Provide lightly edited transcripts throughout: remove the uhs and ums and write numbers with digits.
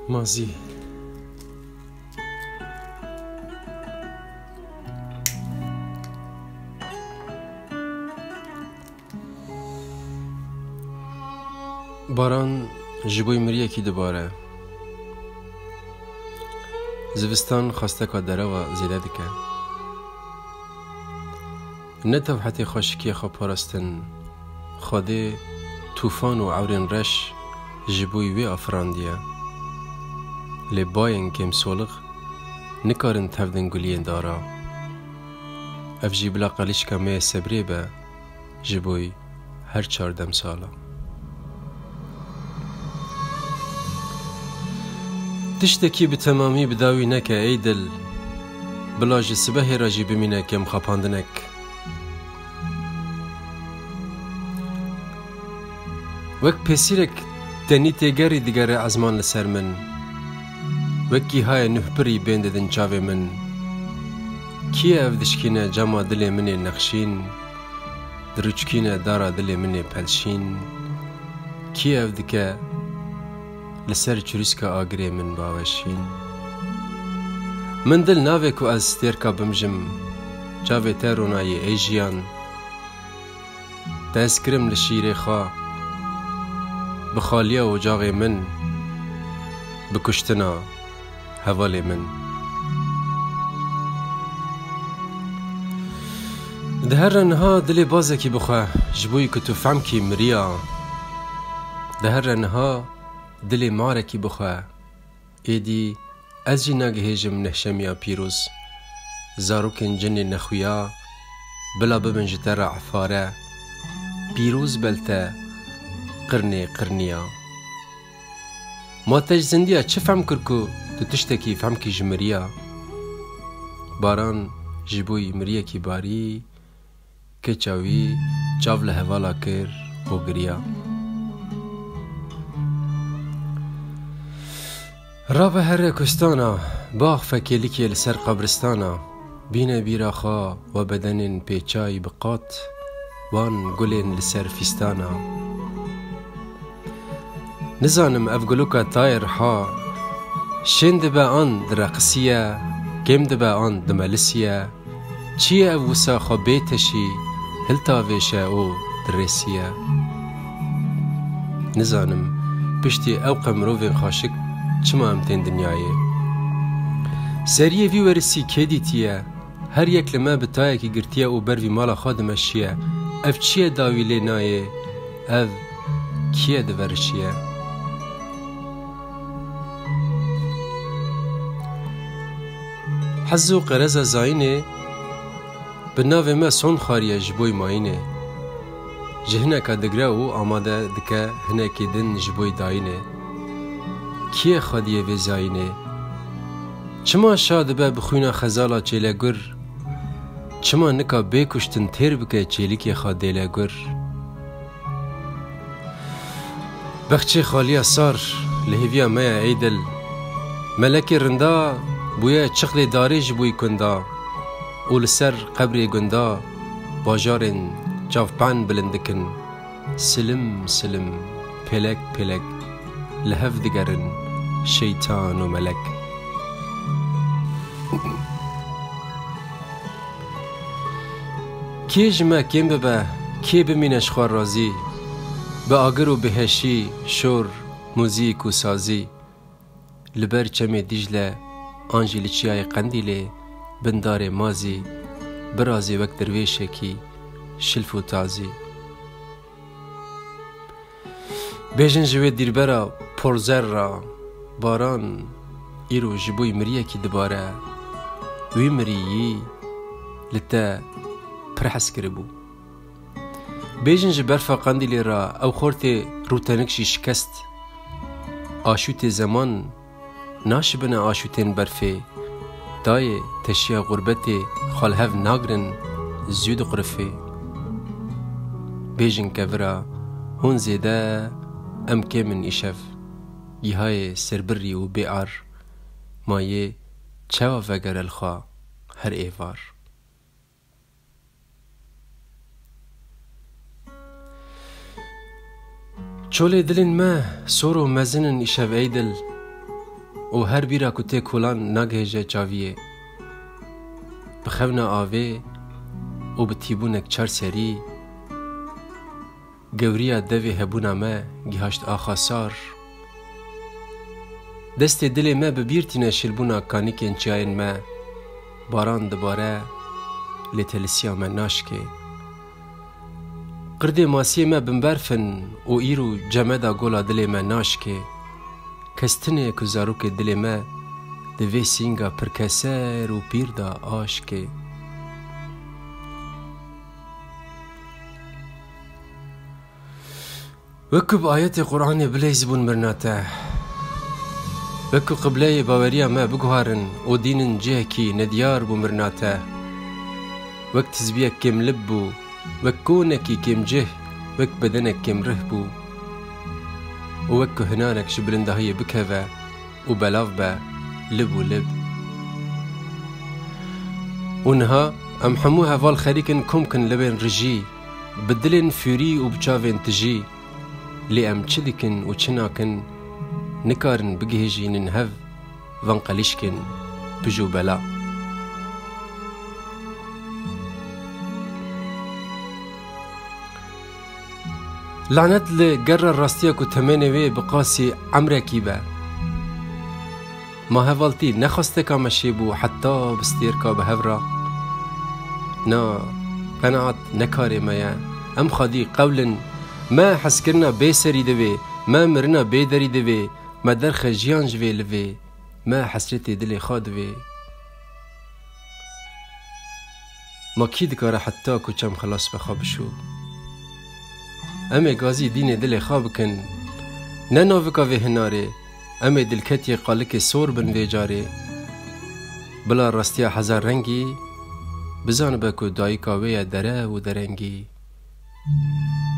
مازی باران جبوی مریه کی دوباره زوستان خواسته که دره و زیده دکه نتو حتی خاشکی خواه پارستن خواده توفان و عورین رش جبوی وی افراندیه لی باین کم سولغ نکارن تفدن گلین دارا اف جی بلا قلیش که می سبری به جبوی هر 14 ساله تشتکی به تمامی بداوی نکه ای دل بلاج سبه راجی بمینه کم خپاندنک وک پسیرک تنی تیگری دیگر ازمان لسر من وکی های نهبری بینددن چاوی من کیه اف دشکینه جما دل من نقشین دروچکینه دارا دل من پلشین کیه اف دکه لسر چریسکا آگری من باوشین من دل ناوه کو از ستیرکا بمجم جاوه ترونای ایجیان دست کرم لشیر خواه بخالیا و جاغ من بکشتنا حوال من ده هر رنها دل بازه کی بخواه جبوی که تو فهم کی مریا ده هر رنها دل ماره کی بخواه ایدی از جی نگهیجم نهشمیا پیروز زاروکن جن نخویا بلا ببنجتر عفاره پیروز بلته قرنیا ما تج زندیا چه فهم کرکو تو تشتکی فهم کی جمریا باران جبوی مریا کی باری که چاوی چاول هوالا کر و گریا رابه هر کستانا باغ فکیلی که لسر قبرستانا بین بیراخا و بدن پیچای بقات وان گلین لسر فستانا نزانم اف گلوکا تایر ها شند با آن درقسیه کم دبا آن دملسیه چیه اف وسا خو بیتشی هل تاویشه او درسیه نزانم پشتی او قمروین خاشک چما امتین دنیایه سریه وی ورسی که دیتیه هر یک لما بتایه که گرتیه او بروی مالا خادمشیه اف چیه داوی لینایه اف کیه دورشیه حزو قرزه زاینه بناوه ما سون خاریه جبوی ماینه جهنه که دگره او آماده دکه هنه که دن جبوی داینه کیه خادیه و زاینه چما شاد به بخوینا خزالا چیله گر چما نکا بکشتن تیر بکه چیلی که خادیله گر بخچه خالی سار لحویا میا ایدل ملک رندا بویا چخل داریج بوی کندا اول سر قبری گندا باجارن جافپان بلندکن سلم سلم پلک پلک لهف دگرن شیطان و ملک کی جمع کم ببه کی بمینش خوار رازی به آگر و بهشی شور موزیک و سازی لبر چم دیجله آنجیل چیای قندیله بندار مازی برازی وقت درویشه کی شلف و تازی بیجن جوی دیربرا پرزر را باران ایرو جبوی مریه کی دباره وی مریی لتا پرحس کربو بیجن جبرفا قندیلی را او خورت روتنکشی شکست آشوت زمان ناشبن آشوتین برفه دای تشیا غربت خالهف ناگرن زود قرفه بیجن کورا هون زیده ام که من ایشف یهای سربری و بیار مایه چوا وگر الخوا هر ایوار چوله دلن ما سورو مزنن ایشف ایدل و هر بیرا کو تی کولان نگهجه چاویه بخونا آوه و بتیبونک چار سری گوریا دوی هبونا ما گهاشت آخا سار دست دل ما ببیرتینه شلبونا کانیکین چاین ما باران دباره لتلسیا ما ناشکه قرد ماسی ما بمبرفن و ایرو جمدا گولا دل ما ناشکه کستنه کزاروک دل ما دوی سینگا پرکسر و پیر دا آشکه وكب آيات قرآن بليز بون مرناته وكو قبلي باوريا ما بقهارن ودين جهكي نديار بو مرناته وك تزبيك كم لبو وك كونكي كم جه وك بدنك كم رهبو ووكو هنانك شبلندهي بكهفا وبلاف با لبو لب ونها ام حموها فالخريكن كمكن لبين رجي بدلن فيري وبچاوين تجي لي ام چلكن و چناكن نكارن بگهجين نهف وانقلشكن بجو بلا لعنت لقرر راستيا كو تمنوي بقاسي عمركي با ما هفالتي نخستكا مشيبو حتى بستيركا بهفرا نا قناعت نكاري مايا ام خادي قولا ما حسكرنا بيسري دوي ما مرنا بيدري دوي ما درخ جيان جوي لوي ما حسرتي دلي خادوي ما كي دكارا حتى كو چم خلاص بخابشو امي غازي دين دلي خابكن ننوفكا في هناري امي دلكتي قالك سور بن في جاري بلا راستيا حزار رنگي بزان بكو دايكا ويا درا و درنگي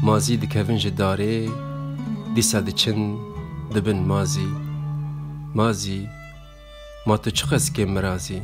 مازی دکوین جداره دیسا دچن دبن مازی ما تو چخص که مرازی